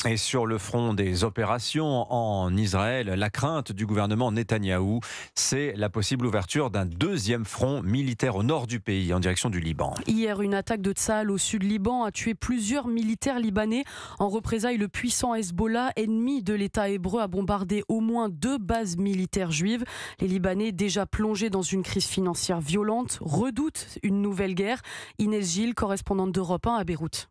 Et sur le front des opérations en Israël, la crainte du gouvernement Netanyahou, c'est la possible ouverture d'un deuxième front militaire au nord du pays, en direction du Liban. Hier, une attaque de Tsahal au sud Liban a tué plusieurs militaires libanais. En représailles, le puissant Hezbollah, ennemi de l'État hébreu, a bombardé au moins 2 bases militaires juives. Les Libanais, déjà plongés dans une crise financière violente, redoutent une nouvelle guerre. Inès Gilles, correspondante d'Europe 1 à Beyrouth.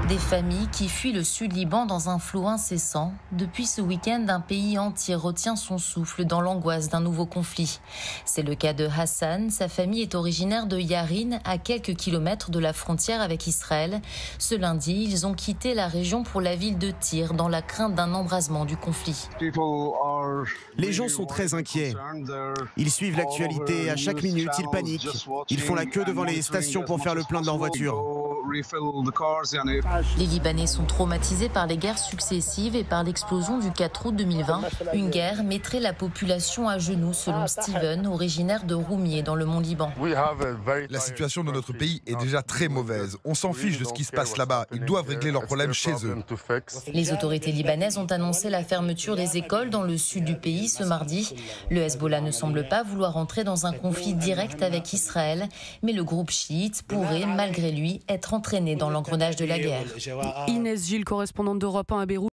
Des familles qui fuient le sud Liban dans un flot incessant. Depuis ce week-end, un pays entier retient son souffle dans l'angoisse d'un nouveau conflit. C'est le cas de Hassan. Sa famille est originaire de Yarin, à quelques kilomètres de la frontière avec Israël. Ce lundi, ils ont quitté la région pour la ville de Tyr, dans la crainte d'un embrasement du conflit. Les gens sont très inquiets. Ils suivent l'actualité à chaque minute, ils paniquent. Ils font la queue devant les stations pour faire le plein de leur voiture. Les Libanais sont traumatisés par les guerres successives et par l'explosion du 4 août 2020. Une guerre mettrait la population à genoux, selon Steven, originaire de Roumieh, dans le Mont Liban. La situation de notre pays est déjà très mauvaise. On s'en fiche de ce qui se passe là-bas. Ils doivent régler leurs problèmes chez eux. Les autorités libanaises ont annoncé la fermeture des écoles dans le sud du pays ce mardi. Le Hezbollah ne semble pas vouloir entrer dans un conflit direct avec Israël, mais le groupe chiite pourrait, malgré lui, être entraîné dans l'engrenage de la guerre. Inès Gilles, correspondante d'Europe 1 à Beyrouth.